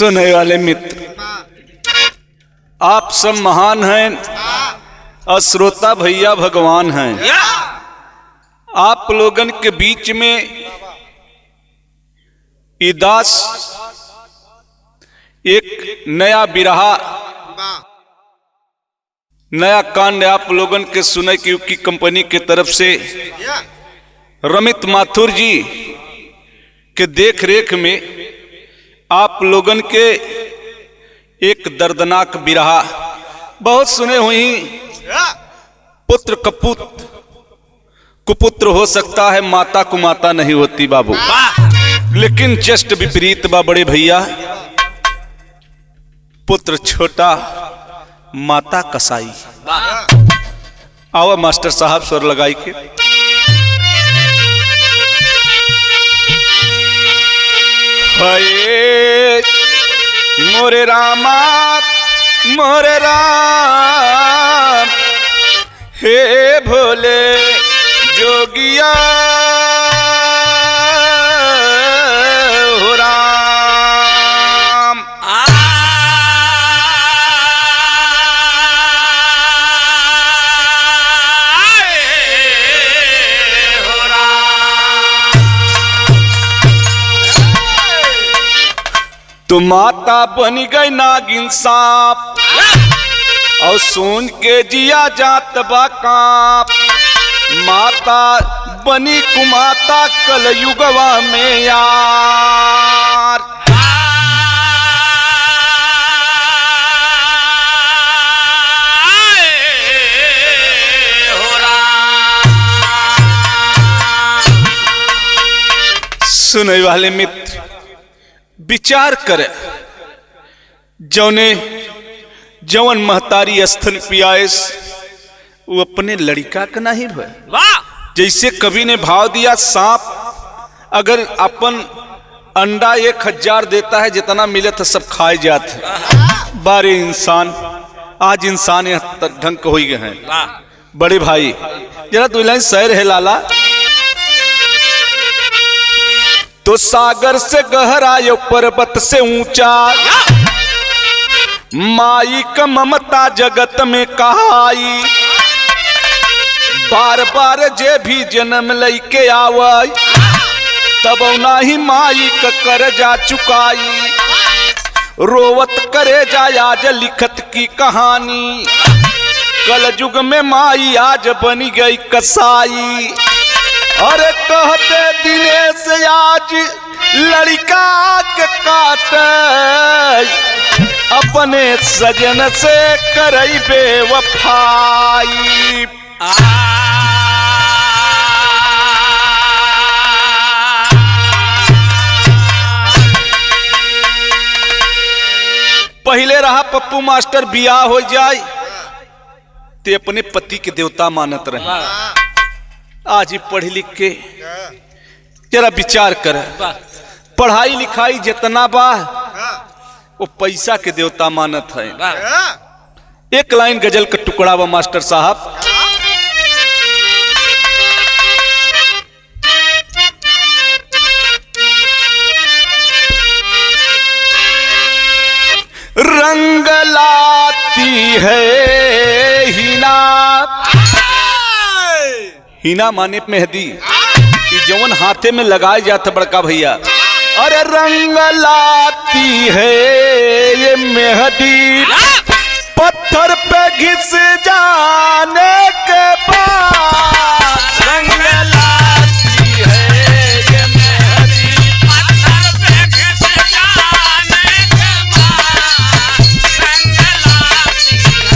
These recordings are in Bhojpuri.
सुनने वाले मित्र, आप सब महान हैं और श्रोता भैया भगवान हैं। आप लोगन के बीच में इदास एक नया बिरहा, नया कांड आप लोगन के सुने की कंपनी के तरफ से रमित माथुर जी के देख रेख में आप लोगन के एक दर्दनाक बिरहा बहुत सुने हुई। पुत्र कुपुत्र हो सकता है, माता कुमाता नहीं होती बाबू, लेकिन जस्ट विपरीत बा बड़े भैया। पुत्र छोटा, माता कसाई। आओ मास्टर साहब स्वर लगाई के। हे मोरे रामा मोरे राम, हे भोले जोगिया हो राम। तो माता बनी गई नागिन सांप और सुन के जिया जात बा कांप। माता बनी कुमाता कल युगवा में यार। सुनने वाले मित्र विचार करे, जवन महतारी स्थल पियास वो अपने लड़का का नहीं भाई। जैसे कवि ने भाव दिया, सांप अगर अपन अंडा 1000 देता है, जितना मिले तो सब खाए जाते। बारे इंसान आज इंसान यह ढंग हो गए हैं। बड़े भाई जरा 2 लाइन शहर है लाला। तो सागर से गहरा यो पर्वत से ऊंचा, माई का ममता जगत में कहाई। बार बार जे भी जन्म लैके आवई, तब नाही माई का कर जा चुकाई। रोवत करे जा आज लिखत की कहानी, कल युग में माई आज बनी गई कसाई। अरे कहते दिनेश आज लड़का के काट, अपने सजन से करई बेवफाई। पहले रहा पप्पू मास्टर बियाह हो जाए ते अपने पति के देवता मानत रहे। आज ही पढ़ लिख के जरा विचार कर, पढ़ाई लिखाई जितना बा वो पैसा के देवता मानत है। एक लाइन गजल का टुकड़ा बा मास्टर साहब। रंग लाती है हिना, हिना माने मेहंदी, जवन हाथे में लगाए जाते बड़का भैया। अरे रंग लाती है ये मेहंदी, पत्थर पे घिस जाने के बाद। रंग लाती है ये मेहंदी, पत्थर पे घिस जाने के बाद। रंग लाती है ये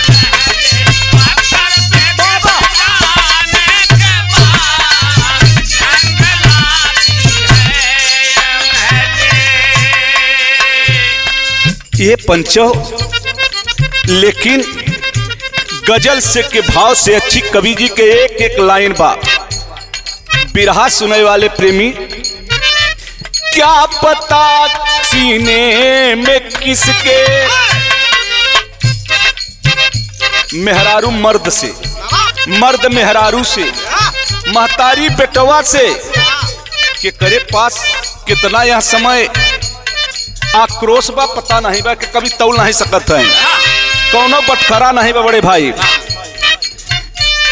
मेहंदी, पत्थर पे घिस जाने के बाद। रंग लाती है ये पंचो, लेकिन गजल से के भाव से अच्छी कवि जी के एक एक लाइन बा। बिरहा सुनने वाले प्रेमी, क्या पता सीने में किसके मेहरारू मर्द से, मर्द मेहरारू से, महतारी बेटवा से के करे पास कितना यह समय आक्रोश बा पता नहीं बा कि कभी तौल नहीं सकत है, कौनो बटखरा नहीं बा बड़े भाई।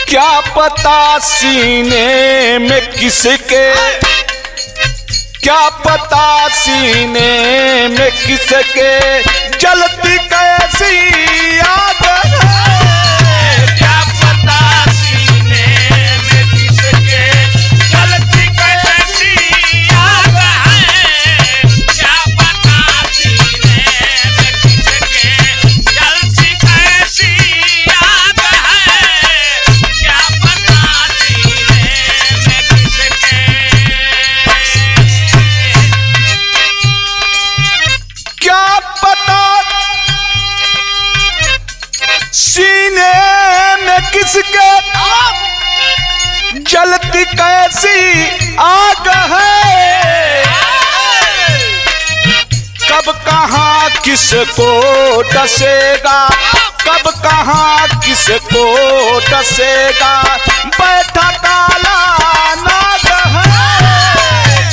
क्या पता सीने में किसके, क्या पता सीने में किसके जलती कैसी आग है, क्या पता सीने में किसके जलती कैसी आग है, क्या पता सीने में किसके जलती कैसी आग है, क्या पता सीने में किसके। क्या पता सीने में किसके जलती कैसी आग है, कब कहाँ किसको डसेगा, कब कहाँ किसको डसेगा बैठा काला नाग है,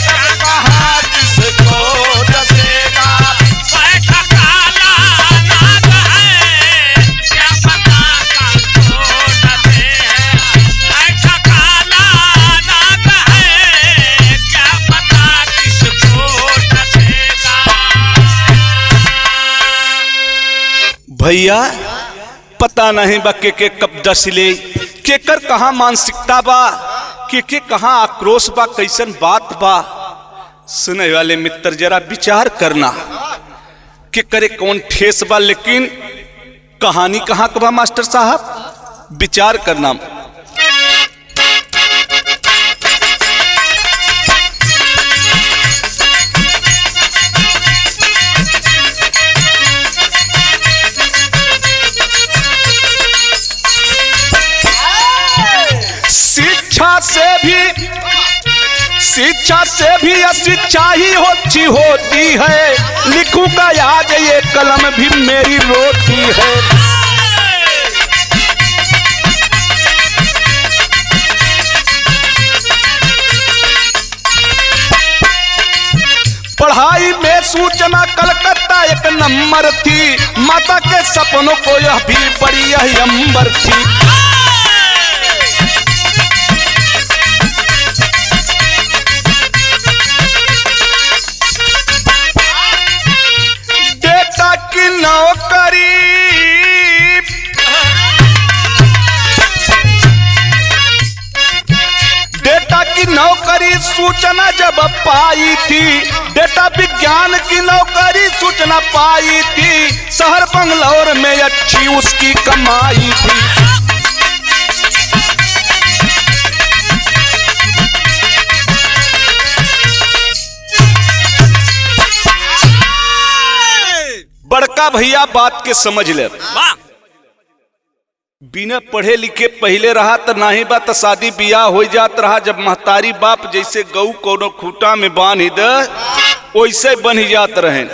कब कहाँ किसको डसेगा बैठा काला नाग है, क्या पता किसको डसे बैठा काला नाग है, क्या पता किसको डसेगा। भैया पता नहीं बा के कब डसले, केकर कहाँ मानसिकता बा, के कहाँ आक्रोश बा, कैसन बात बा। सुने वाले मित्र जरा विचार करना के करे कौन ठेस बा, लेकिन कहानी कहाँ का बा मास्टर साहब, विचार करना। शिक्षा से भी अशिक्षा ही होती है, लिखूंगा याद ये कलम भी मेरी रोती है। पढ़ाई में सूचना कलकत्ता एक नंबर थी, माता के सपनों को यह भी बड़ी यही अंबर थी। डेटा की नौकरी, डेटा की नौकरी सूचना जब पाई थी, डेटा विज्ञान की नौकरी सूचना पाई थी, शहर बंगलौर में अच्छी उसकी कमाई थी। बड़का भैया बात के समझ ले, बिना पढ़े लिखे पहले रहा तो नहीं बा तो शादी बियाह हो जात रहा, जब महतारी बाप जैसे गऊ कोनो खूटा में बांध दे वैसे बन जात रहे,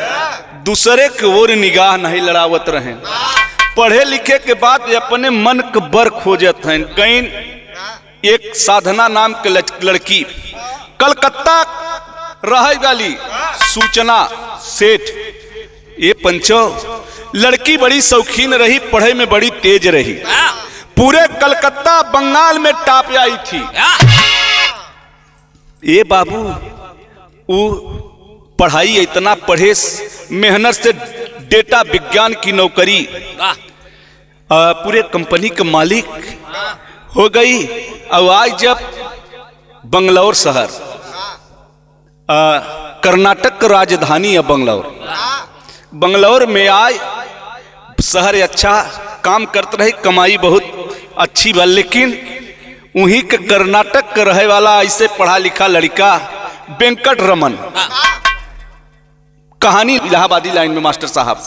दूसरे के ओर निगाह नहीं लड़ावत रहे। पढ़े लिखे के बाद अपने मन के बर खोजत हैं। गईन एक साधना नाम के लड़की कलकत्ता रह वाली सूचना सेठ, ये पंचो लड़की बड़ी शौकीन रही, पढ़ाई में बड़ी तेज रही, पूरे कलकत्ता बंगाल में टॉप आई थी। ये बाबू वो पढ़ाई इतना पढ़े, मेहनत से डेटा विज्ञान की नौकरी, पूरे कंपनी का मालिक हो गई। और आज जब बंगलौर शहर, कर्नाटक का राजधानी है बंगलौर, बंगलौर में आए शहर अच्छा काम करते रहे, कमाई बहुत अच्छी बा, लेकिन उन्हीं के कर्नाटक का रहे वाला ऐसे पढ़ा लिखा लड़का वेंकट रमन, कहानी इलाहाबादी लाइन में मास्टर साहब।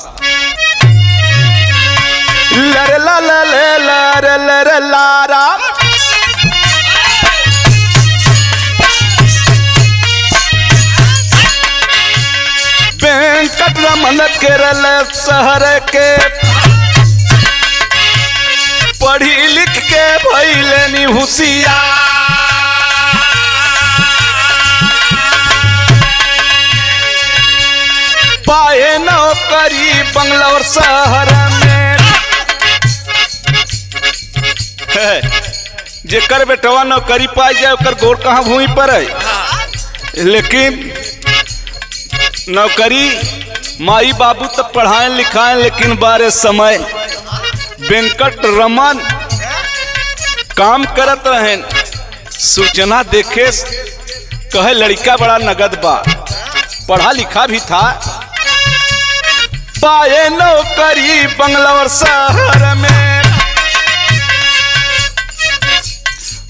लरे ला ला लरे लरे लारा, वेंकट रमन केरल शहर के पढ़ी लिख के भइले होशियार, पाए नौकरी बंगला और शहर में। जेकर बेटवा नौकरी पाई जाए ओकर गोर कहाँ भूमि पर है। लेकिन नौकरी माई बाबू तो पढ़ाएं लिखाएं, लेकिन बारे समय वेंकट रमन काम करत रहें। सूचना देखे कहे लड़का बड़ा नगद बा, पढ़ा लिखा भी था। पाए नौकरी बंगला और शहर में,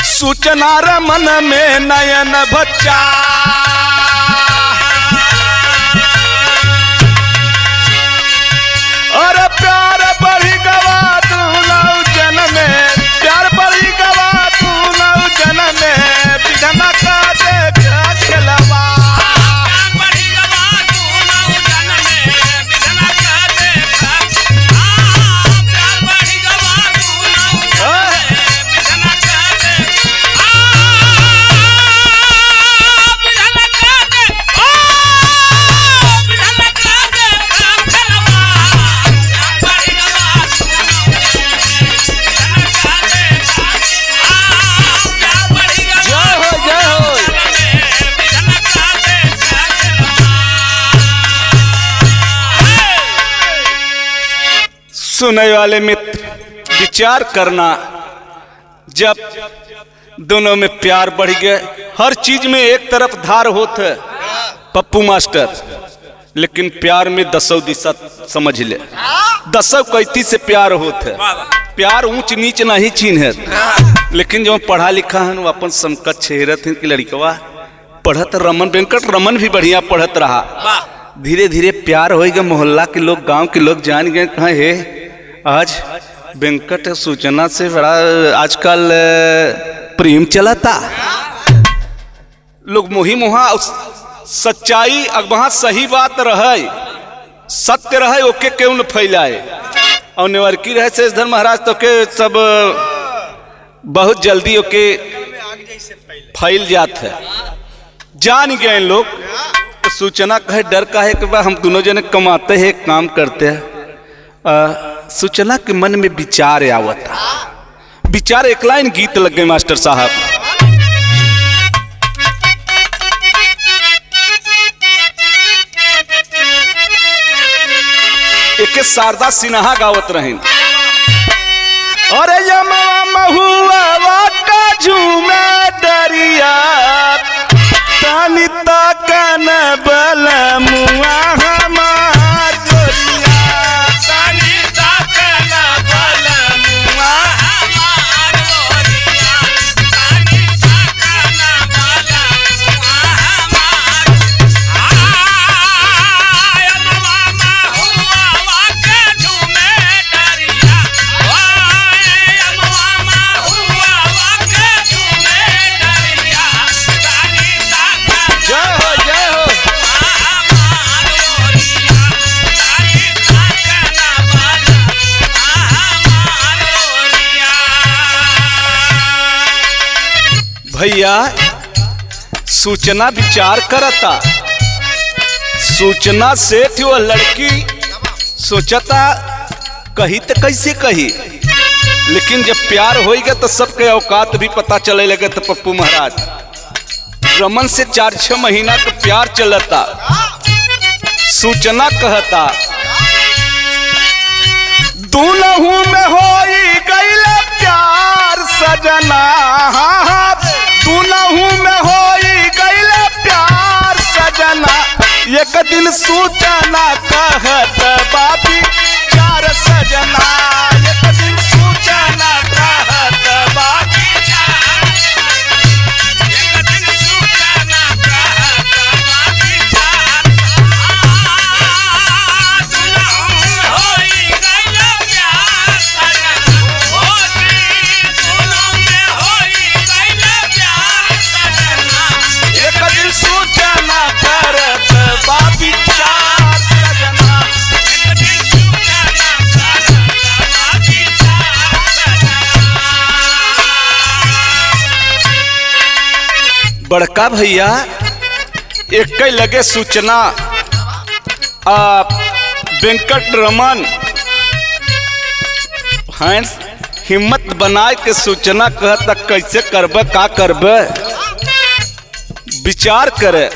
सूचना रमन में नयन बच्चा। और प्यार बढ़ी गवा तू नौ जन्म में, प्यार बढ़ी गवा तू नौ जन्म में, बिधना का देखा खिलवा। सुनने वाले मित्र विचार करना, जब दोनों में प्यार बढ़ गए, हर चीज में एक तरफ धार होत है पप्पू मास्टर, लेकिन प्यार में दसों दिशा समझ ले, दसों कैती से प्यार होत है। प्यार ऊंच नीच नहीं चिन्हत, लेकिन जो पढ़ा लिखा है वो अपन समकक्ष हेरत है कि लड़कवा पढ़त। रमन वेंकट रमन भी बढ़िया पढ़त रहा। धीरे धीरे प्यार हो गया, मोहल्ला के लोग गांव के लोग जान गए कहाँ है आज वेंकट सूचना से बड़ा आजकल प्रेम चलाता। लोग मोही मोहा सच्चाई अगबहा सही बात रहे, सत्य रहे, ओके क्यों न फैलाए। और नेवर्की रहे शेषधर महाराज तो के सब बहुत जल्दी ओके फैल जात है। जान गए लोग तो सूचना कहे डर का है कि हम दोनों जने कमाते हैं काम करते हैं। सूचना के मन में विचार आवता, विचार एक लाइन गीत लग गए मास्टर साहब। एक शारदा सिन्हा गावत रहे। अरे यमवा महुआ का झूमे दरिया, तानी ताकन बल मुआ हमार गोरिया, तानी ताकन बल मुआ हमार गोरिया, तानी ताकन बल मुआ हमार। आय मवा महुआ के झूमे दरिया, आय मवा महुआ के झूमे दरिया, तानी ताकन जय हो जय हो भैया। सूचना विचार करता, सूचना से थी वह लड़की सोचता कही तो कैसे कही, लेकिन जब प्यार हो गया तो सबके औकात भी पता चले लगे। तो पप्पू महाराज रमन से 4-6 महीना का प्यार चलता। सूचना कहता दूल्हू में होई गईल प्यार सजना, दूल्हू में होई गईल प्यार सजना। एक दिन सूचना कहत बाबी 4 सजना, एक दिन सूचना कहत बाबी 4 सजना, एक दिन सूचना कहत बाबी 4 दूल्हू में होई गईल प्यार सजना, दूल्हू में होई गईल प्यार सजना। एक दिन सूचना करत बाबी 4 सजना, एक दिन सूचना करत बाबी 4 सजना। बड़का भैया एक लगे सूचना वेंकट रमन हैं हिम्मत बनाए के सूचना कहता कैसे करबे का करबे विचार करे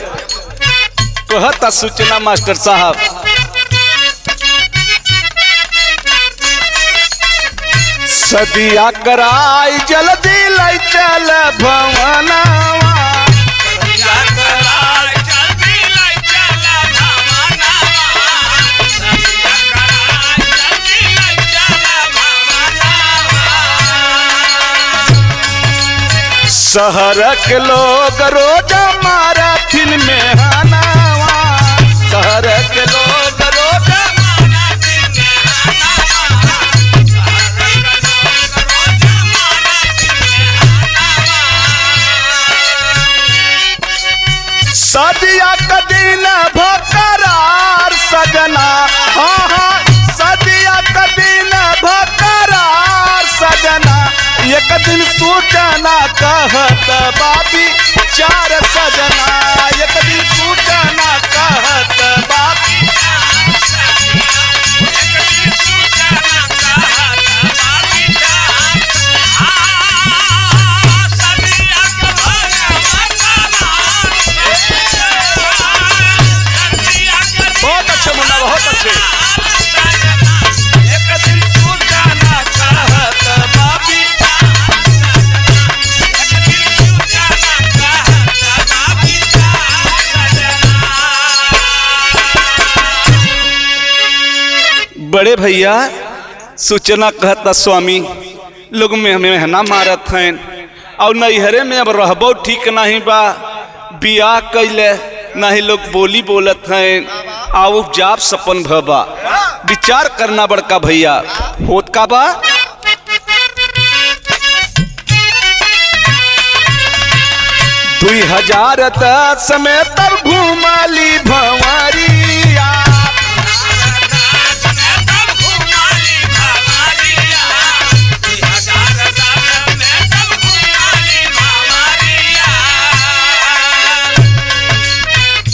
कहता सूचना मास्टर साहब। सदिया कराई जल्दी लाई चल भवनवा शहर के लोग रोज माराथिन में हनावा शहर के लोग रोज सदिया का दिन भकरार सजना सदिया का दिन भकरार सजना एक दिन सूचना कहत बाबी चार सजना एक दिन सूचना कहत बाबी बहुत अच्छे मुन्ना बहुत अच्छे एक दिन सूचना कहत बाबी बड़े भैया सूचना कहता स्वामी लोग में हमें महना मारत हैं और नैहरे में अब रहबो ठीक नहीं बा बियाह कैले नहीं लोग बोली बोलत हैं आओ जाप सपन भबा विचार करना बड़का भैया होत का बा। 2010 में तब घुमाली भंवरिया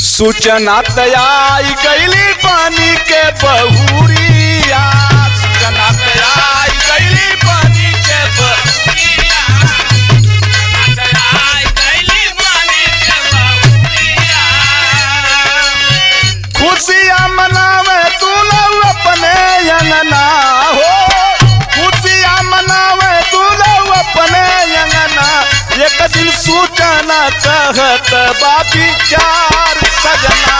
सूचना तैयारी कैली पानी के बहुरिया सूचना तैयारी कैली पानी के बहुरिया खुशियाँ मनावे तू लोग अपने अंगना हो खुशियाँ मनावे तू लोग अपने अंगना एक दिन सूचना कहत बाबी चार सजना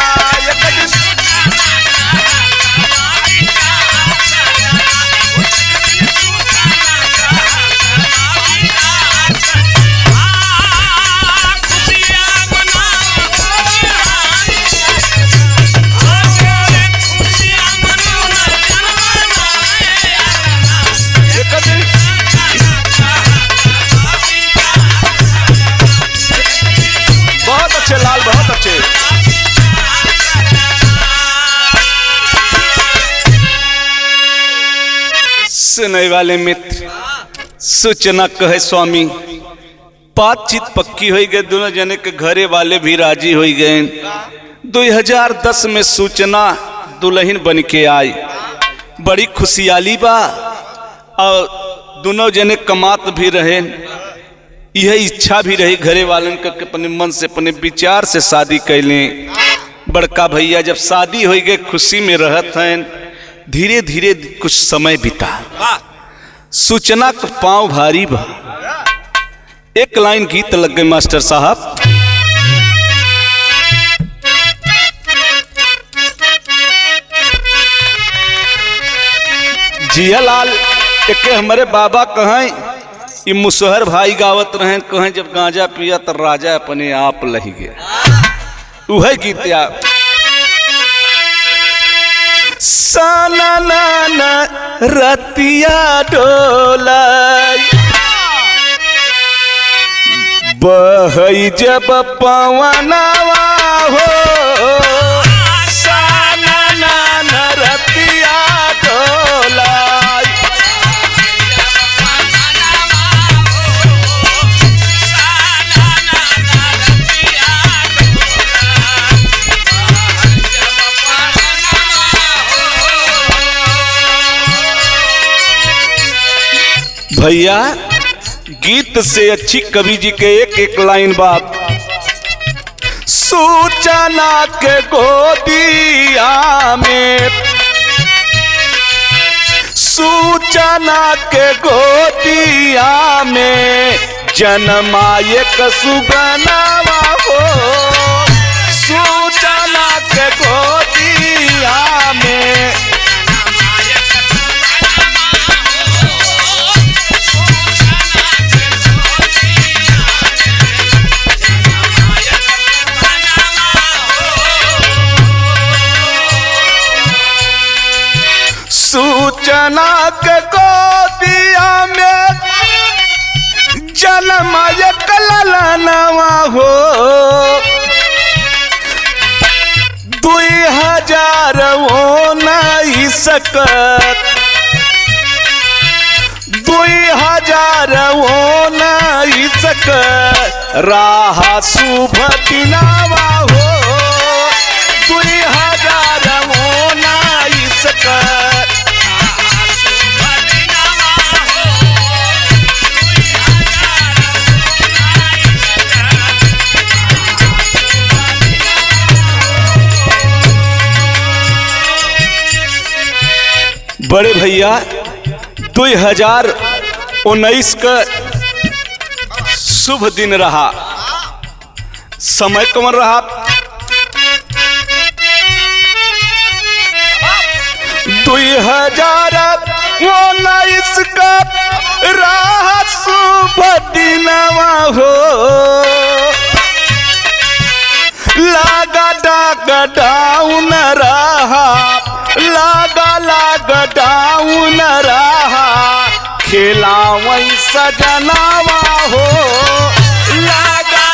एक दिन बहुत अच्छे लाल बहुत अच्छे सुनने वाले मित्र सूचना कहे स्वामी बातचीत पक्की हो गई दोनों जने के घरे वाले भी राजी हो गए 2010 में सूचना दुल्हन बन के आई बड़ी खुशहाली बा और दोनों जने कमात भी रहे यह इच्छा भी रही घरे वालन का अपने मन से अपने विचार से शादी कैले बड़का भैया जब शादी हो गए खुशी में रहत हैं धीरे धीरे कुछ समय बीता सूचना का पांव भारी बा एक लाइन गीत लग गए मास्टर साहब। जियालाल एक हमारे बाबा कहें ये मुसहर भाई गावत रहे कहें जब गांजा पिया तो राजा अपने आप लही गया वह गीत याद सानन रतिया डोलाई बहई जब पवनवा हो सानन रतिया डोलाई भैया गीत से अच्छी कवि जी के एक एक लाइन बात। सूचना के गोदिया में, सूचना के गोदिया में जन्माए सुगनावा हो। सूचना के गोदिया में सूचना के गोदिया में जन्माए ललनवा हो। 2019 राहा शुभ दिनावा हो। 2019 बड़े भैया 2019 का शुभ दिन रहा। समय कौन रहा? 2019 का रहा शुभ दिनवा हो। लागा डागा डाउन रहा, लागा डाउन रहा, खेला वही सजनावा हो। लागा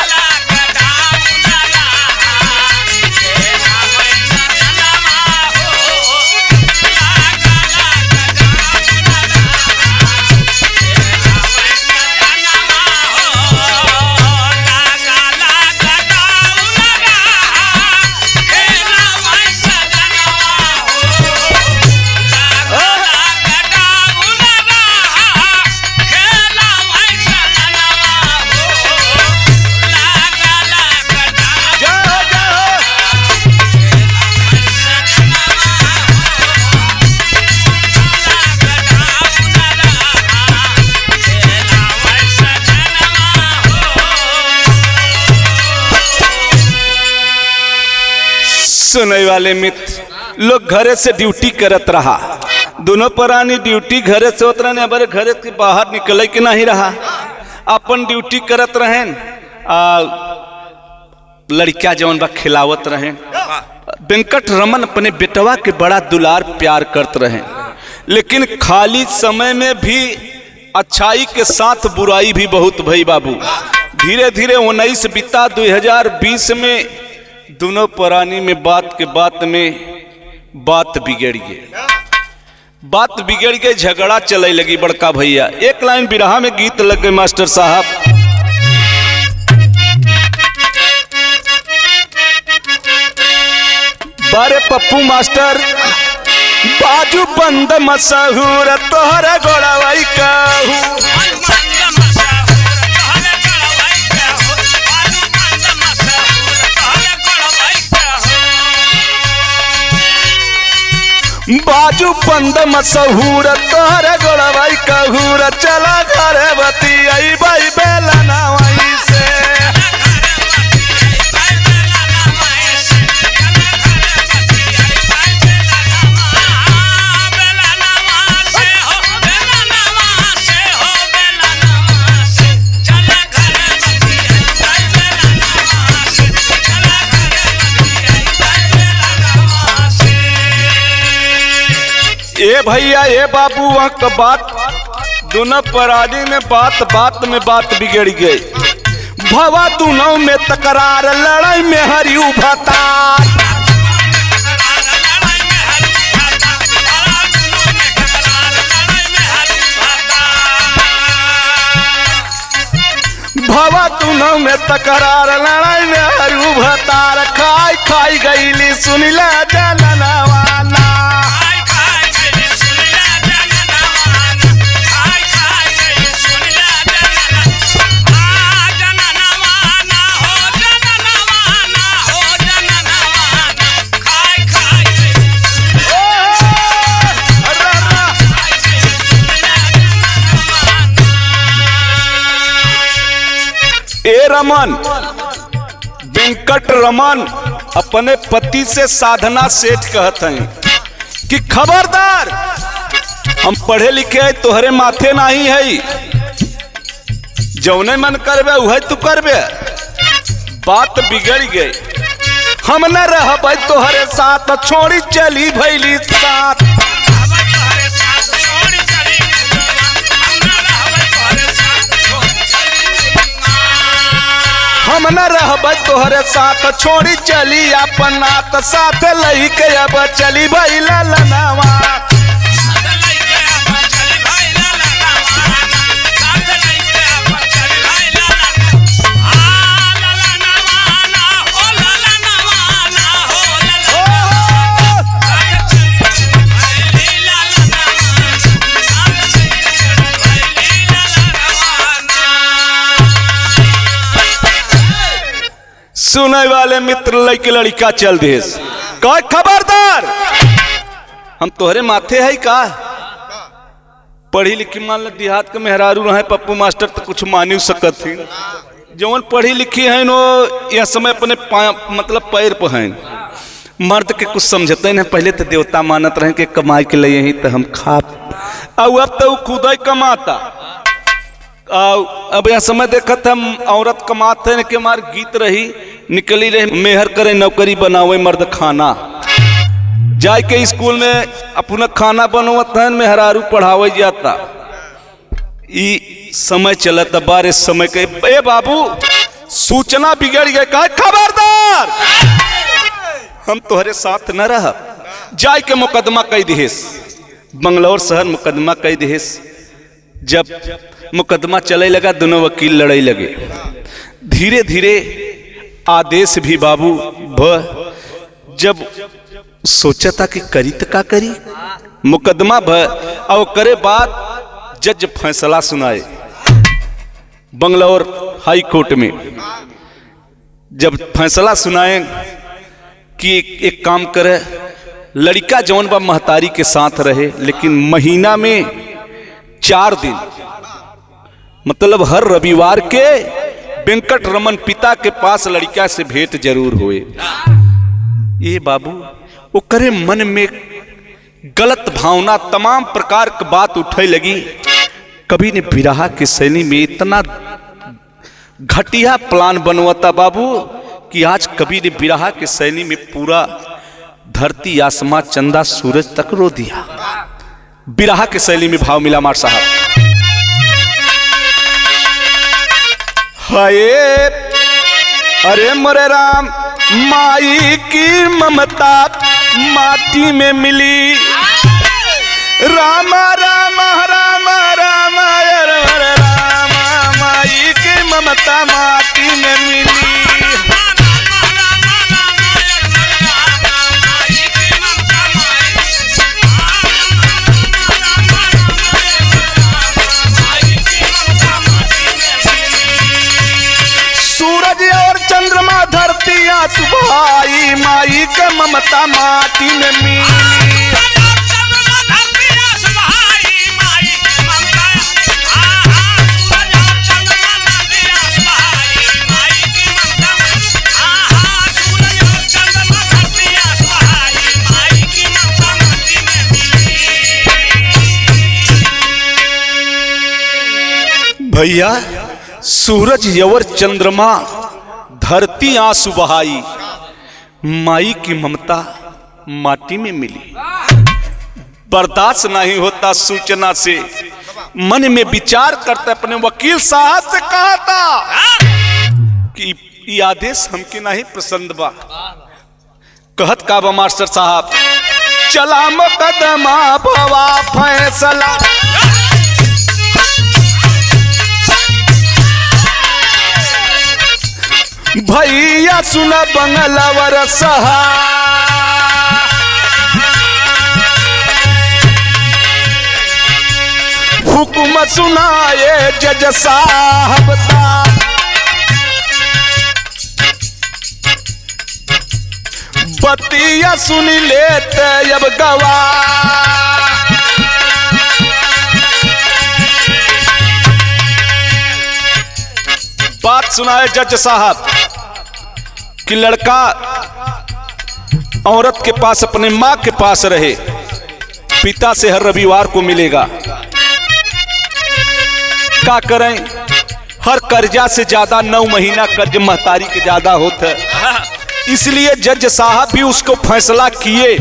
सुनने वाले मित्र लोग घरे से ड्यूटी करत रहा। दोनों प्राणी ड्यूटी घरे से होत रहे, हमारे घरे के बाहर निकले के नहीं रहा। अपन ड्यूटी करत रहें, लड़कियां जवन बा खिलावत रहें। वेंकट रमन अपने बेटवा के बड़ा दुलार प्यार करत रहें, लेकिन खाली समय में भी अच्छाई के साथ बुराई भी बहुत भई बाबू। धीरे धीरे 19 बीता 2020 में दोनों प्राणी में बात के बात में बात बिगड़ गई। बात बिगड़ गई, झगड़ा चले लगी बड़का भैया। एक लाइन बिरहा में गीत लग गए मास्टर साहब। बारे पप्पू मास्टर बाजू बंद मशहूर तोहरा गोड़ावाई कहू। बाजू बंद मशहूर तोहर गोड़वाई कहूर। चला घर बती आई बाई बेला नवाई से। ए भैया ए बाबू वहाँ का बात दोनों प्राणी में बात में बात बिगड़ गई। भवा दोनों में तकरार, लड़ाई में हरियू भतार। भवा दोनों में तकरार, लड़ाई में हरियू भतार। खाई खाई गईली सुनिला जनना वाला। रमन, वेंकट रमन अपने पति से साधना सेठ कहत हैं कि खबरदार, हम पढ़े लिखे है, तोहरे माथे नहीं है, जौने मन करबे वह तू करबे। बात बिगड़ गई, हम न रहबै तोहरे साथ, छोड़ी चली भैली साथ। हम न रहबै तोहरे साथ, छोड़ी चली अपन नात, साथ लई के अब चली भैला लनवा। सुने वाले मित्र लड़के लड़का चल देश का खबरदार, हम तोहरे माथे है का। पढ़ी लिखी मान लो देहात के मेहरारू रहे पप्पू मास्टर तो कुछ मानी सकत थी, जौन पढ़ी लिखी है नो यह समय अपने मतलब पैर पर हैं। मर्द के कुछ समझते नहीं, पहले तो देवता मानत रहे कि कमाई के लिए ही तो हम खा, अब तो खुद ही कमाता। अब यह समय देखा था औरत कमाते न के मार गीत रही निकली रही, मेहर करे नौकरी बनावे मर्द खाना, जाए के स्कूल में अपना खाना बनवत है, मेहरारू पढ़ावे जाता। ई समय चलता बारे समय के ए बाबू सूचना बिगड़ गए, कहा खबरदार, हम तोहरे साथ न रह। जाए के मुकदमा कई दिहेस, बंगलौर शहर मुकदमा कई दिहेस। जब मुकदमा चले लगा, दोनों वकील लड़ाई लगे। धीरे धीरे आदेश भी बाबू जब सोचा था कि करी तो का करी, मुकदमा और करे बाद जज फैसला सुनाए बंगलौर हाई कोर्ट में। जब फैसला सुनाए कि एक काम करे, लड़का जौन बा महतारी के साथ रहे, लेकिन महीना में 4 दिन मतलब हर रविवार के वेंकट रमन पिता के पास लड़का से भेंट जरूर हुए। ये बाबू वो करे मन में गलत भावना, तमाम प्रकार की बात उठे लगी। कभी ने बिरहा के शैली में इतना घटिया प्लान बनवाता बाबू कि आज कभी ने बिरहा के शैली में पूरा धरती आसमां चंदा सूरज तक रो दिया। बिरहा के शैली में भाव मिला मार साहब। हाय अरे मोरे राम, माई की ममता माटी में मिली, राम राम राम राम राम, माई की ममता माटी में मिली। धरती आसुभाई, माई के ममता माटी में मिली। भैया सूरज यवर चंद्रमा धरती आंसू बहाई, माई की ममता माटी में मिली। बर्दाश्त नहीं होता सूचना से, मन में विचार करते अपने वकील साहब से कहा था कि ये आदेश हमके नहीं पसंद बा। कहत का बा मास्टर साहब, चला मुकदमा भवा फैसला, भैया सुना बंगलावर सहा, हुक्म सुनाए जज साहब ता, बतिया सुन लेते अब गवाह, बात सुनाए जज साहब कि लड़का औरत के पास अपने माँ के पास रहे, पिता से हर रविवार को मिलेगा। क्या करें, हर कर्जा से ज्यादा 9 महीना कर्ज महतारी के ज्यादा होता है। इसलिए जज साहब भी उसको फैसला किए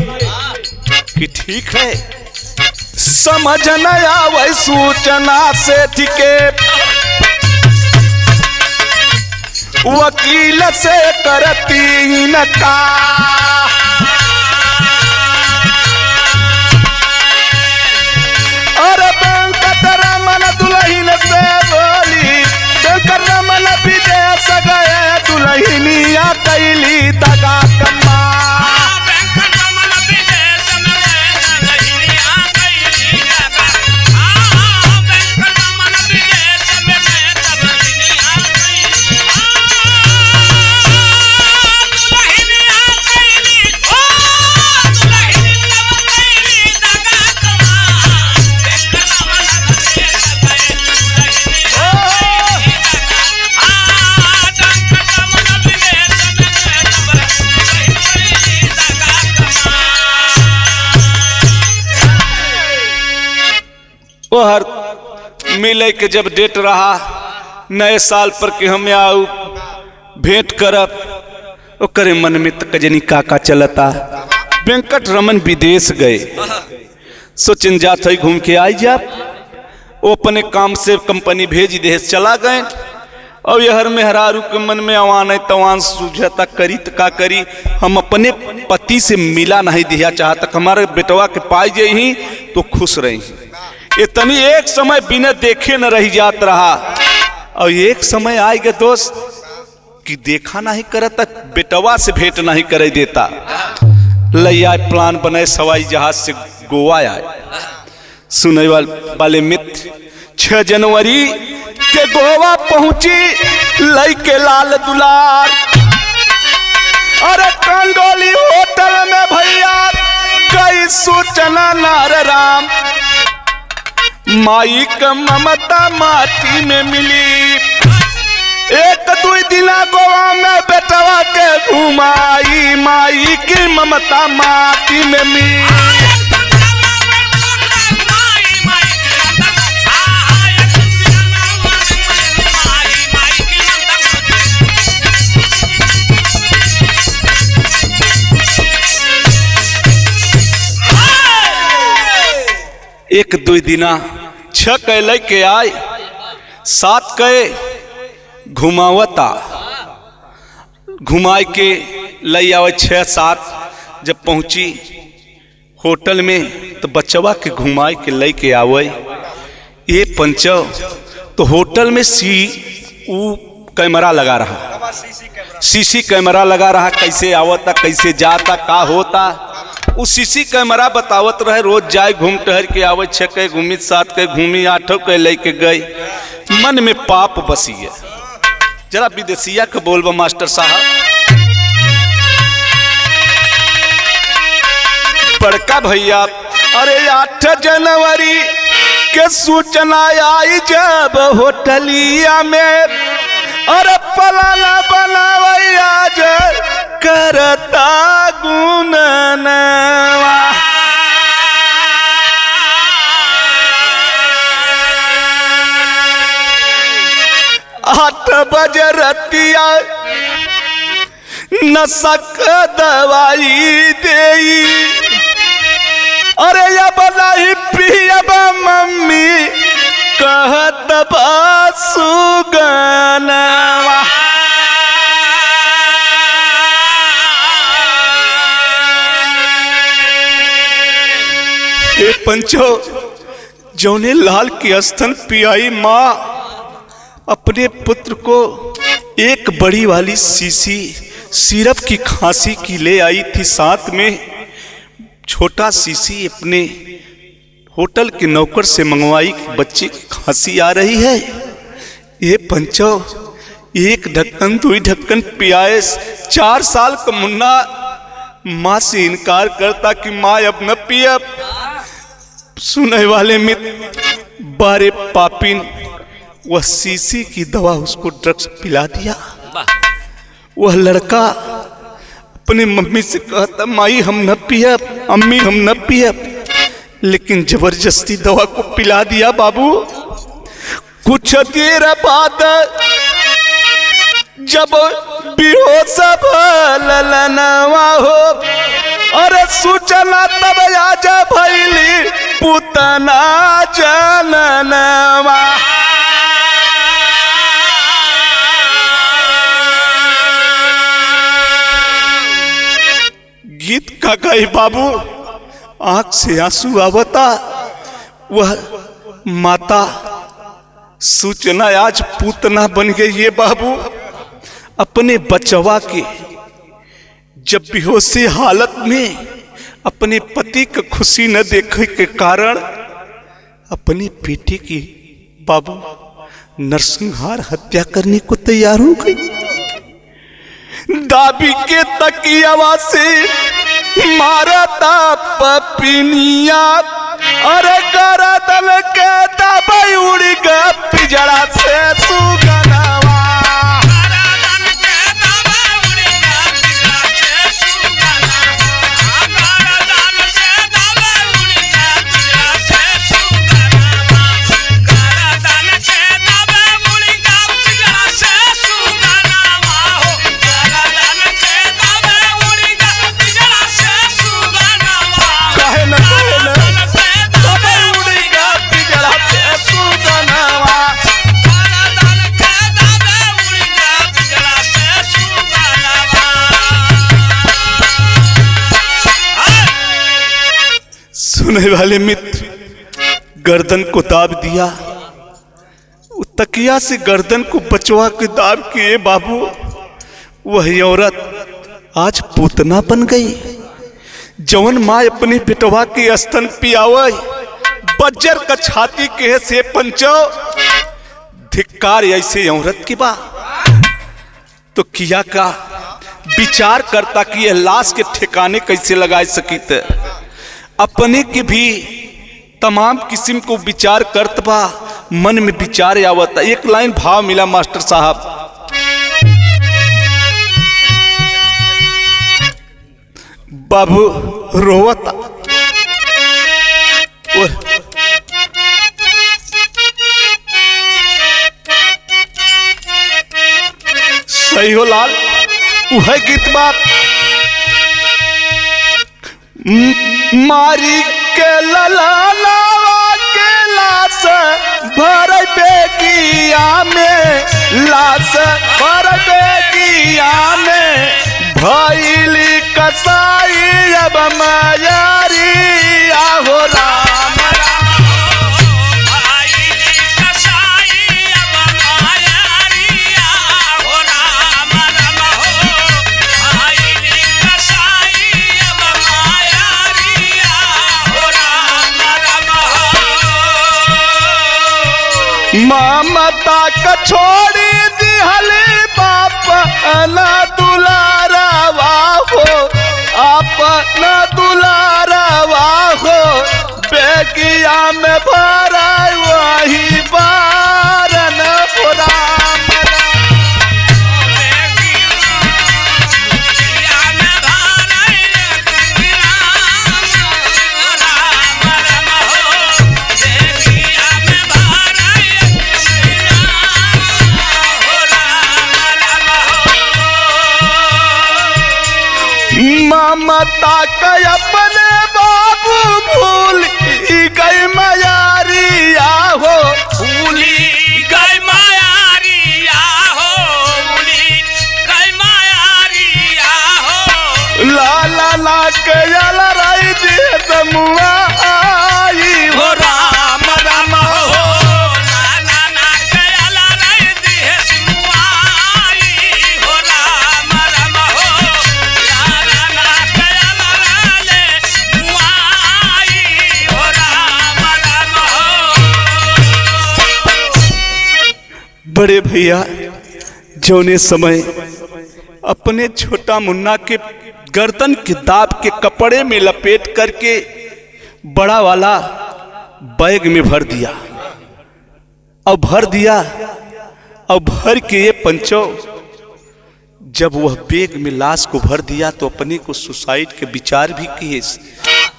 कि ठीक है, समझ न आवे सूचना से ठीके, वकील से करती न का। अरे वेंकटरमन दुल्हन से बोली, वेंकटरमन विदेश गए, दुल्हनिया कैली दगा कमा। वो हर मिले के जब डेट रहा नए साल पर कि हम आऊ भेंट करब, ओकरे मन में तकजनी काका चलता। वेंकटरमन विदेश गए, सोचन जात है घूम के आई जा। वो अपने काम से कंपनी भेज देश चला गए। और यहर मेहरारू के मन में अवान तवान सूझता करी तो का करी, हम अपने पति से मिला नहीं दिया चाहता, हमारे बेटवा के पाई जाही तो खुश रही। इतनी एक समय बिना देखे न रही जात रहा। और एक समय आएगा दोस्त कि देखा नहीं करता, बेटवा से भेंट नहीं करे देता। लैया प्लान बनाए, सवाई जहाज से गोवा आए। सुने वाले मित्र 6 जनवरी के गोवा पहुंची लइके लाल दुलार। अरे कंडोली होटल में भैया कई सूचना नार राम, माई का ममता माटी में मिली। 1-2 दिना गोवा में बेटवा के घुमाई, माई की ममता माटी में मिली। एक 2 दिना 6 कै लेके आए, 7 कै घुमावता, घुमाए के ले आवे। 6-7 जब पहुंची होटल में तो बच्चवा के घुमाए के लेके आवे। ये पंचो तो होटल में कैमरा लगा रहा, सीसी कैमरा लगा रहा, कैसे आवता कैसे जाता का होता। उस सीसी कैमरा बतावत रहे, रोज जाए घूम टहर के आवे। 6 के घूमी, 7 के घूमी, 8 के लेके गए। मन में पाप बसी है। जरा विदेशिया के बोलबा मास्टर साहब। बड़का भैया अरे 8 जनवरी के सूचना आई जब होटलिया में, अरे पलाना बनावे आज करता गुननवा। 8 बजे रतिया नशक दवाई देई, अरे अब नहीं पियब मम्मी कहत सुगनवा। हे पंचो, जौने लाल के स्तन पियाई माँ अपने पुत्र को एक बड़ी वाली शीशी सिरप की खांसी की ले आई थी, साथ में छोटा शीशी अपने होटल के नौकर से मंगवाई। बच्चे की खांसी आ रही है। ये पंचो 1 ढक्कन 2 ढक्कन पियाए। 4 साल का मुन्ना माँ से इनकार करता कि माँ अब न पियब। सुनने वाले मित्र बारे पापिन वह शीशी की दवा उसको ड्रग्स पिला दिया। वह लड़का अपनी मम्मी से कहता माई हम न पियब, अम्मी हम न पियब, लेकिन जबरदस्ती दवा को पिला दिया बाबू। कुछ देर बाद जब बेहोश ललनवा हो, अरे सूचना तब आज भैली पुतना जननवा। गीत का गए बाबू, आंख से आंसू आवता। वह माता सूचना आज पूतना बन गई है बाबू। अपने बचवा के जब बेहोशी हालत में अपने पति की खुशी न देखे के कारण अपनी बेटी की बाबू नरसंहार हत्या करने को तैयार हो गई। दाबी के तकियावा से मारता पपिनिया, अरे गरदन के दबाई उड़ गया पिजड़ा से सुगनवा। सुनने वाले मित्र गर्दन को दाब दिया। तकिया से गर्दन को बचवा के दाब किए बाबू। वही औरत आज पूतना बन गई। जवन माँ अपनी बेटवा के स्तन पियावे बज्जर का छाती के से पंचो, धिक्कार ऐसे औरत की बा। तो किया का विचार करता कि यह लाश के ठिकाने कैसे लगा सकी थे। अपने की भी तमाम किस्म को विचार करत बा, मन में विचार आवता। एक लाइन भाव मिला मास्टर साहब, बाबू रोवता। सही हो लाल, वह गीत बात मारी के ललावा के लाश भर बेगिया में, लाश भर बेगिया में भैली कसाई अब मायारी आहो राम। ममता का छोड़ी दिहली बाप ना दुलारवा हो, अपना दुलारवा हो, बेगिया में भरा वही बारन राम। ममता का अपने बाबू भूल गई मायारिया हो, भूली गई मायारिया हो, भूली गई मायारिया हो। लाला ला के जला रही जी तमुआ आई हो राम राम हो। बड़े भैया जौने समय अपने छोटा मुन्ना के गर्दन के दाब के कपड़े में लपेट करके बड़ा वाला बैग में भर दिया, और भर दिया। और भर के ये पंचो जब वह बैग में लाश को भर दिया तो अपने को सुसाइड के विचार भी किए,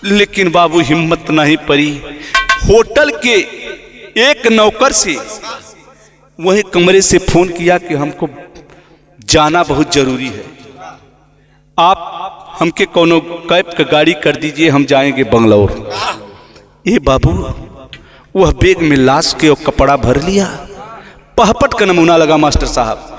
लेकिन बाबू हिम्मत नहीं पड़ी। होटल के एक नौकर से वही कमरे से फोन किया कि हमको जाना बहुत जरूरी है, आप हमके कोनो कैब का गाड़ी कर दीजिए, हम जाएंगे बंगलौर। ये बाबू वह बैग में लाश के और कपड़ा भर लिया। पहपट का नमूना लगा मास्टर साहब।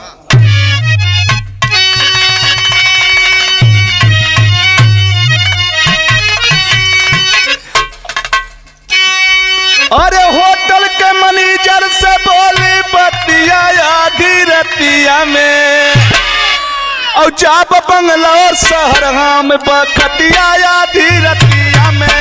अरे होटल के मैनेजर से बोली बतिया आधी रतिया में, और जाब बंगलौर शहर हम बखतिया आधी रतिया में।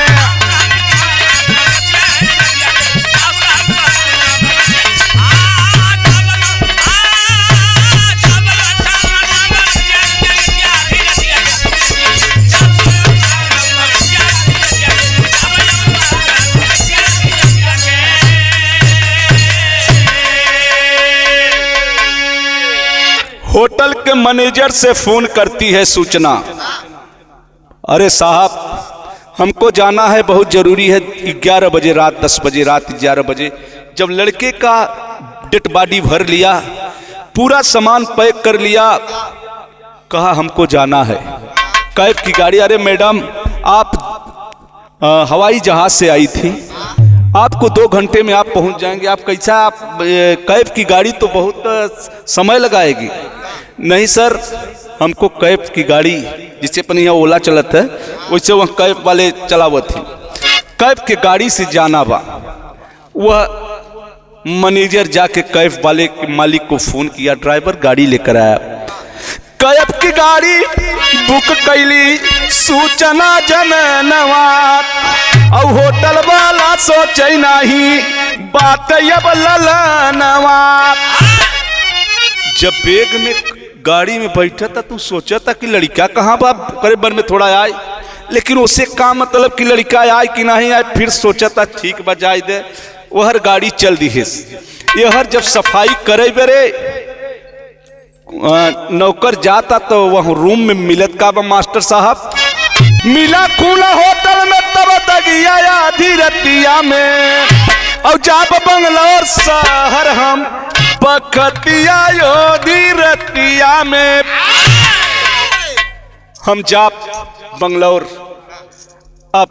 होटल के मैनेजर से फोन करती है सूचना, अरे साहब हमको जाना है, बहुत जरूरी है, 11 बजे रात, 10 बजे रात, 11 बजे। जब लड़के का डेड बॉडी भर लिया, पूरा सामान पैक कर लिया, कहा हमको जाना है, कैब की गाड़ी। अरे मैडम आप हवाई जहाज से आई थी, आपको 2 घंटे में आप पहुंच जाएंगे, आप कैसा, आप कैब की गाड़ी तो बहुत समय लगाएगी। नहीं सर, हमको कैब की गाड़ी, जिससे अपन यहाँ ओला चलत है वैसे वह कैब वाले चलावत थी, कैब के गाड़ी से जाना बा। वह मैनेजर जाके कैब वाले के मालिक को फोन किया, ड्राइवर गाड़ी लेकर आया। कैब की गाड़ी बुक कैली, सूचना जननवा, और होटल वाला सोचे नहीं बात अब ललनवा। जब बैग में गाड़ी में बैठा था तू सोचा था कि लड़का कहाँ बा, करे बन में थोड़ा आए, लेकिन उससे का मतलब कि लड़का आए कि नहीं आए। फिर सोचा था ठीक बा जाए दे, वह गाड़ी चल दी है। यहर जब सफाई करे बेरे नौकर जाता तो वह रूम में मिलत का बा मास्टर साहब, मिला खूला होटल में तब दगिया आधी रतिया में, और जाप बंगलौर शहर हम बखतिया आधी रतिया में। हम जाप बंगलौर। अब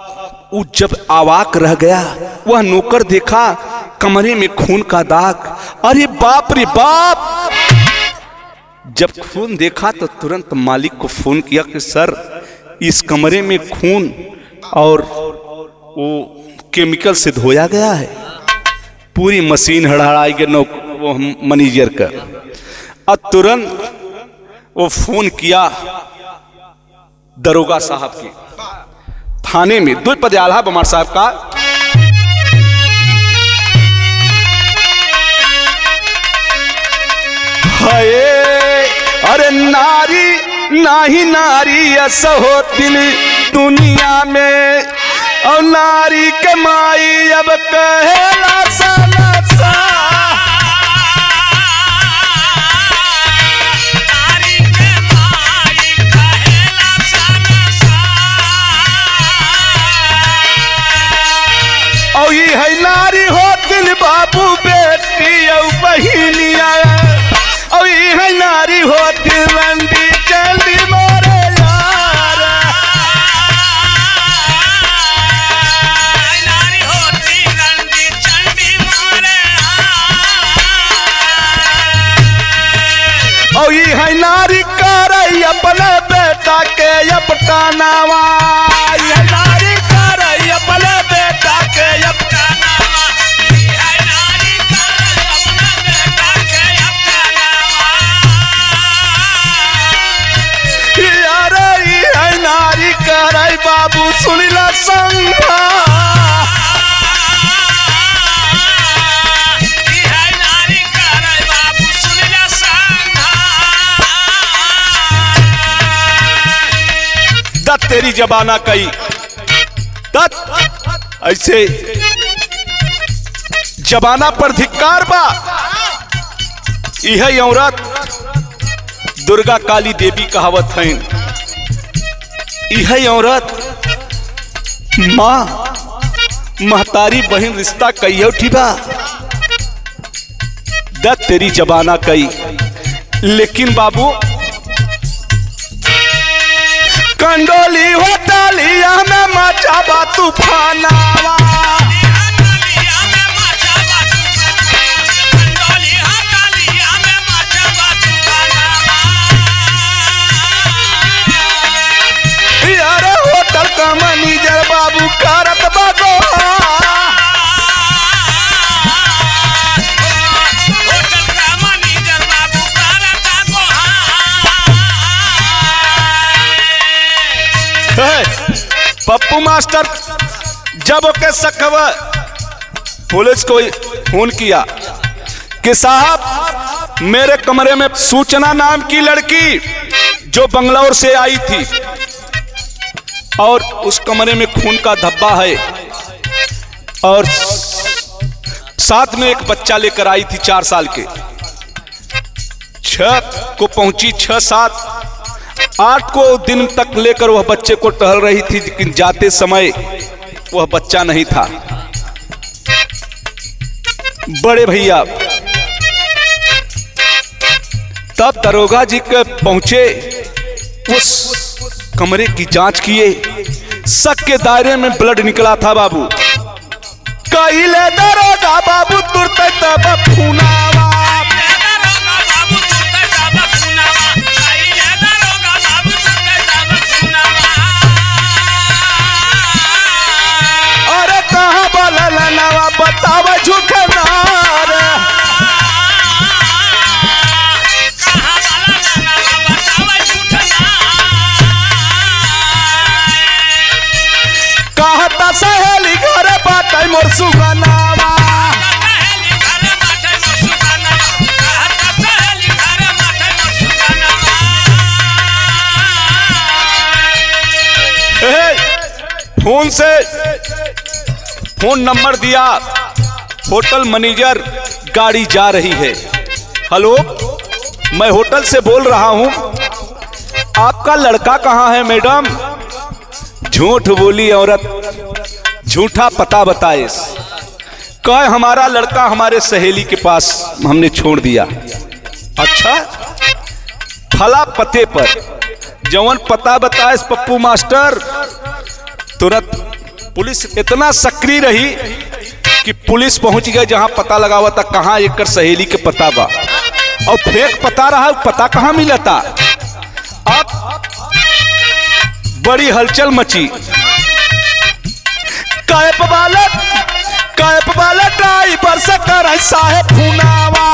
वो जब आवाक रह गया, वह नौकर देखा कमरे में खून का दाग। अरे बाप रे बाप! जब खून देखा तो तुरंत मालिक को फोन किया कि सर इस कमरे में खून और वो केमिकल से धोया गया है। पूरी मशीन हड़हड़ाई गई वो मैनेजर का। अब तुरंत वो फोन किया दरोगा साहब के थाने में, 2 पद आल्हा बमार साहब का। हाय अरे नारी नाही नारी ऐसा होती दुनिया में, और नारी के माई अब कहेला साला सा। नारी के माई कहेला साला सा। और ये है नारी होती बाबू बेटी और बहिनिया, और ये है नारी होती रंडी चंडी मोरे यार। नारी होती रंडी चंडी मोरे यार। और ये है नारी करई अपने बेटा के अपटानावा, ये नारी करई अपने बेटा के अपनावा। ये नारी करई अपने बेटा के अपनावा। यार ये है नारी करई बाबू सुनिला संघा। ये नारी करई बाबू सुनिला संघा। दत तेरी जबाना कई दत ऐसे जमाना पर धिक्कार बा। यह औरत दुर्गा काली देवी कहावत है। यह औरत माँ महतारी बहन रिश्ता कई उठी बा। द तेरी जमाना कई, लेकिन बाबू कंडोली होटलिया में मचाबा तूफानावा। यार होटल का मैनेजर बाबू करत बागो पप्पू मास्टर जब ओके सकवा पुलिस को फोन किया कि साहब मेरे कमरे में सूचना नाम की लड़की जो बंगलौर से आई थी और उस कमरे में खून का धब्बा है और साथ में एक बच्चा लेकर आई थी 4 साल के। 6 को पहुंची, 6, 7, 8 को दिन तक लेकर वह बच्चे को टहल रही थी, लेकिन जाते समय वह बच्चा नहीं था। बड़े भैया तब दरोगा जी के पहुंचे, उस कमरे की जांच किए, शक के दायरे में ब्लड निकला था बाबू। कहिले दरोगा बाबू तुरते तब खूनावा। अरे कहाँ बोलल नवा बतावा झूठनार। कहता सहेली घर बाटे मोर सुगनावा। फोन से फोन नंबर दिया, होटल मैनेजर गाड़ी जा रही है। हेलो, मैं होटल से बोल रहा हूं, आपका लड़का कहाँ है मैडम? झूठ बोली औरत, झूठा पता बताए। कहे हमारा लड़का हमारे सहेली के पास हमने छोड़ दिया। अच्छा, फला पते पर जवन पता बताए पप्पू मास्टर। तुरंत पुलिस इतना सक्रिय रही कि पुलिस पहुंच गई जहां पता लगा हुआ था कहां एक सहेली के पता बा, और फेक पता रहा, पता कहां मिला था। अब बड़ी हलचल मची। कैप वाला ड्राइवर से कर साहेब फुनावा।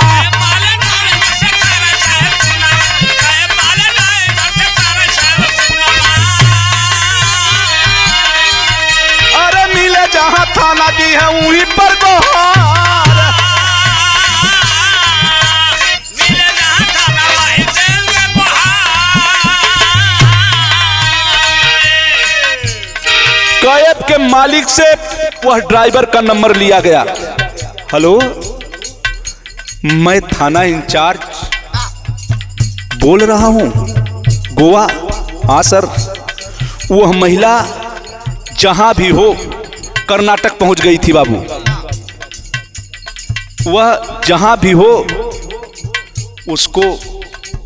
अरे मिले जहां थाना भी है वहीं पर गोहार। कैब के मालिक से वह ड्राइवर का नंबर लिया गया। हेलो, मैं थाना इंचार्ज बोल रहा हूं, गोवा। हाँ सर, वह महिला जहां भी हो कर्नाटक पहुंच गई थी बाबू। वह जहां भी हो उसको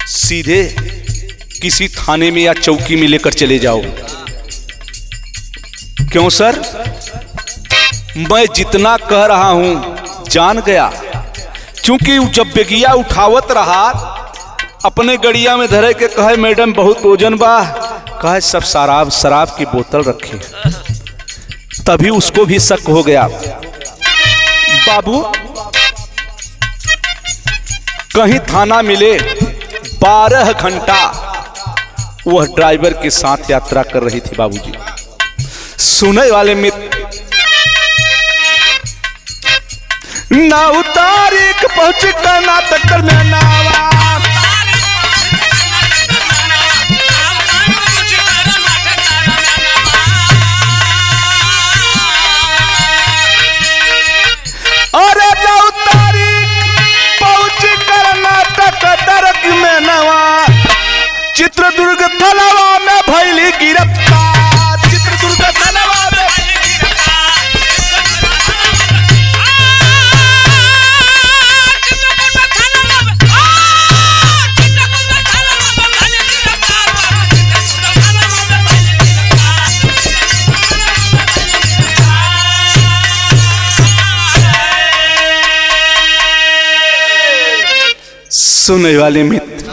सीधे किसी थाने में या चौकी में लेकर चले जाओ। क्यों सर? मैं जितना कह रहा हूं जान गया, क्योंकि जब बेगिया उठावत रहा अपने गड़िया में धरे के कहे मैडम बहुत वजन बा, कहे सब शराब की बोतल रखे। तभी उसको भी शक हो गया। बाबू कहीं थाना मिले, 12 घंटा वह ड्राइवर के साथ यात्रा कर रही थी बाबूजी। सुने वाले मित्र, ना तारीख पहुंच कर्नाटक में नावा। अरे सुनने वाले मित्र,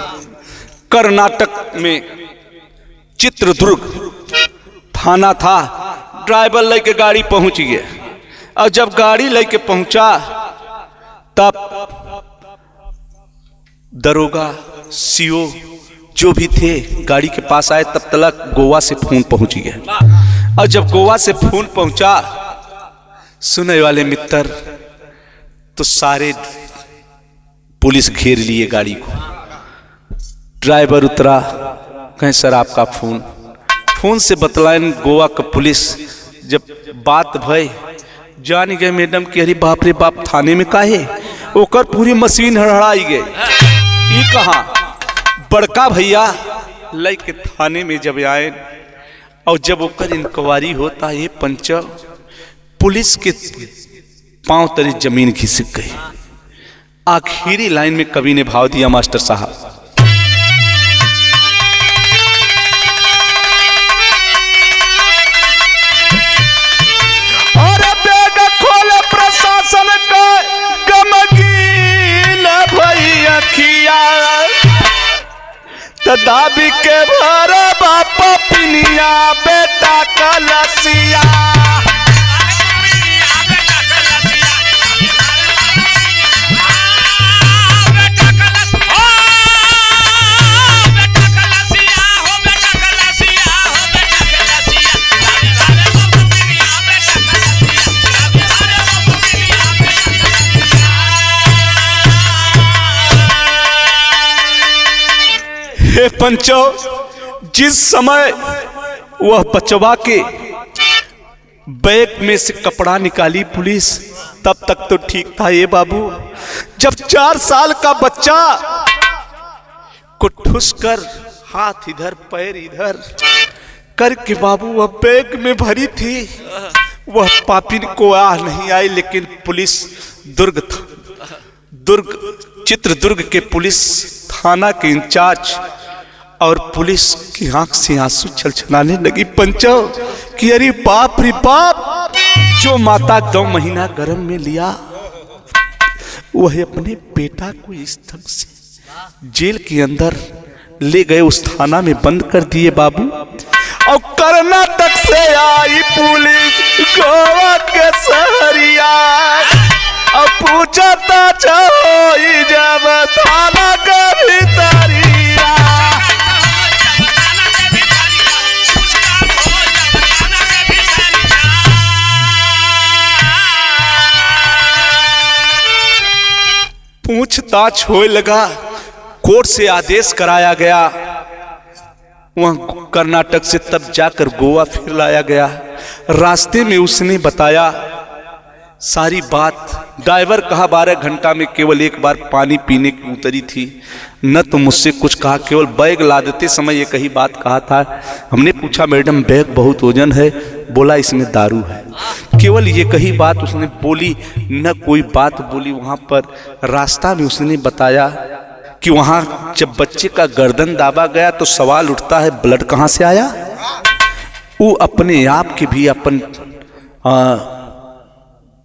कर्नाटक में चित्रदुर्ग थाना था। ड्राइवर लेके गाड़ी पहुंच गया और जब गाड़ी लेके पहुंचा तब दरोगा सीओ जो भी थे गाड़ी के पास आए, तब तक गोवा से फोन पहुंच गया। और जब गोवा से फोन पहुंचा सुनने वाले मित्र, तो सारे पुलिस घेर लिए गाड़ी को। ड्राइवर उतरा, कहें सर आपका फोन से बतलाएं गोवा का पुलिस। जब बात भई जान गए मैडम कि अरे बाप रे बाप, थाने में काहे ओकर पूरी मशीन हड़हड़ाई गई। ये कहा बड़का भैया लेके थाने में जब आए और जब ओकर इंक्वायरी होता, ये पंच पुलिस के पांव तले जमीन घिसक गई। आखिरी लाइन में कवि ने भाव दिया, मास्टर साहब, और बेग खोले प्रशासन का गमगीन भई अखिया, दाबी के भर बाप पिनिया बेटा कलसिया। हे पंचो, जिस समय वह बचवा के बैग में से कपड़ा निकाली पुलिस, तब तक तो ठीक था ये बाबू। जब 4 साल का बच्चा को ठुस कर हाथ इधर पैर इधर करके बाबू वह बैग में भरी थी, वह पापिन को नहीं आई। लेकिन पुलिस चित्रदुर्ग के पुलिस थाना के इंचार्ज और पुलिस की आंख से आंसू छलछलाने लगी पंचो कि अरे बाप रे बाप, जो माता 2 महीना गर्भ में लिया वह अपने बेटा को इस ढंग से जेल के अंदर ले गए, उस थाना में बंद कर दिए बाबू। और कर्नाटक से आई पुलिस गोवा के शहरिया, अब पूछता चाहो जब थाना का भीतरिया। पूछताछ होने लगा, कोर्ट से आदेश कराया गया, वहां कर्नाटक से तब जाकर गोवा फिर लाया गया। रास्ते में उसने बताया सारी बात। ड्राइवर कहा 12 घंटा में केवल एक बार पानी पीने की उतरी थी, न तो मुझसे कुछ कहा, केवल बैग लादते समय एक ही बात कहा था। हमने पूछा मैडम बैग बहुत वजन है, बोला इसमें दारू है। केवल ये कही बात उसने बोली, न कोई बात बोली। वहाँ पर रास्ता में उसने बताया कि वहाँ जब बच्चे का गर्दन दाबा गया तो सवाल उठता है ब्लड कहाँ से आया। वो अपने आप के भी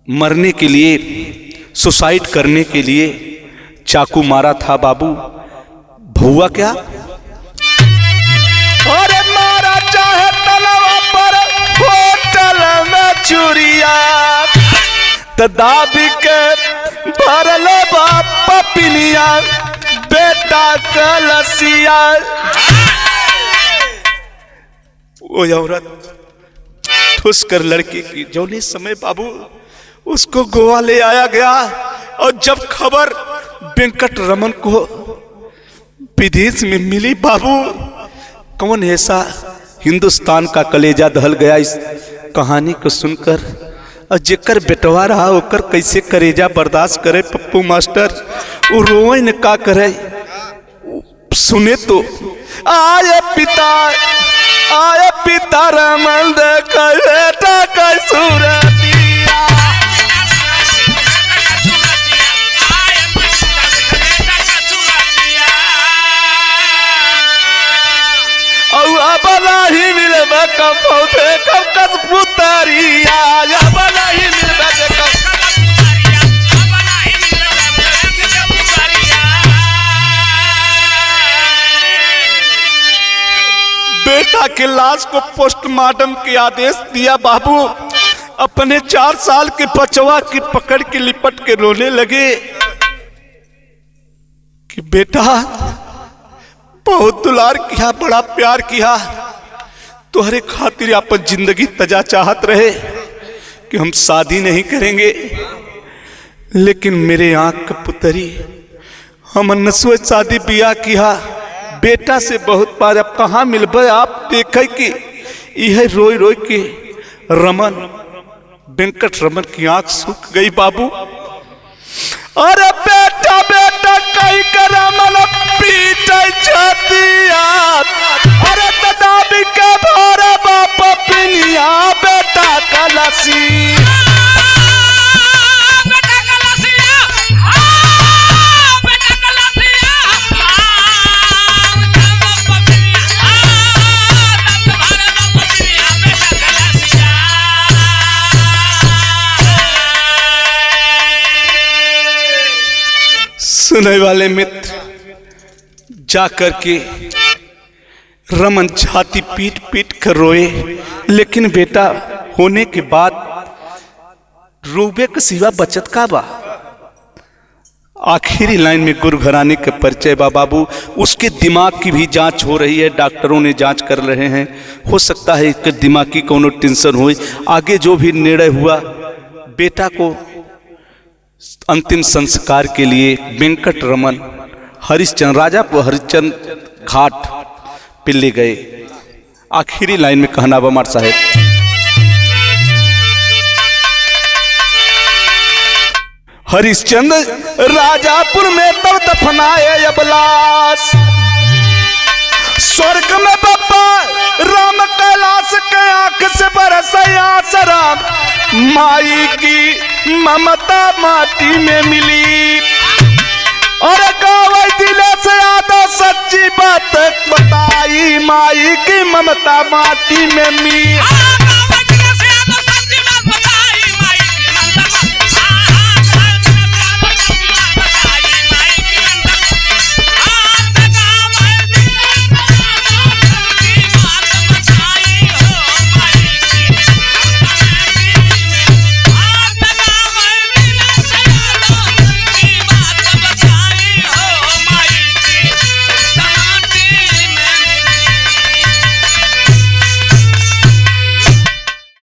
मरने के लिए, सुसाइड करने के लिए चाकू मारा था बाबू। भौआ क्या अरे मारा चाहे तलवा पर होटल में चुरिया, दाबी के भरल बाप पिनिया बेटा कलसिया। वो औरत ठुस कर लड़के की जौने समय बाबू उसको गोवा ले आया गया। और जब खबर वेंकट रमन को विदेश में मिली बाबू, कौन ऐसा हिंदुस्तान का कलेजा दहल गया इस कहानी को सुनकर। और जेकर बेटवा रहा ओकर कैसे करेजा बर्दाश्त करे पप्पू मास्टर। वो रोए न का करे, सुने तो आए पिता रमन देख बेटा का सूरतिया। बना ही मिलबा कब पौधे कब कस पुतरिया, बना ही मिलबा कब। बेटा के लाश को पोस्टमार्टम के आदेश दिया। बाबू अपने 4 साल के बचवा की पकड़ के लिपट के रोने लगे कि बेटा बहुत दुलार किया, बड़ा प्यार किया, तुम्हारे खातिर अपन जिंदगी तजा चाहत रहे कि हम शादी नहीं करेंगे, लेकिन मेरे आंख का पुतरी हम नस्वे शादी बिया किया। बेटा से बहुत बार अब कहाँ मिलबे, आप देखे कि यह रोई रोई के रमन वेंकट रमन की आंख सूख गई। बाबू अरे बेटा बेटा कहीं कर रमन पीट छतिया, अरे दादी के भोरे बाप पिनिया बेटा कलसी। सुनने वाले मित्र जाकर के रमन छाती पीट पीट कर रोए, लेकिन बेटा होने के बाद रोबे के सिवा बचत का बा। आखिरी लाइन में गुरु घराने का परिचय बा। बाबू उसके दिमाग की भी जांच हो रही है, डॉक्टरों ने जांच कर रहे हैं, हो सकता है इसके दिमाग की कोनो टेंशन हो। आगे जो भी निर्णय हुआ, बेटा को अंतिम संस्कार के लिए वेंकट रमन हरिश्चंद्र राजापुर हरिश्चंद्र घाट पे ले गए। आखिरी लाइन में कहना बमार साहेब, हरिश्चंद्र राजापुर में तब दफनाए अबलास, स्वर्ग में बाबा राम कैलाश के आंख से बरसया शराब, माई की ममता माटी में मिली। और गावे दिले से आदो सच्ची बात बताई, माई की ममता माटी में मिली।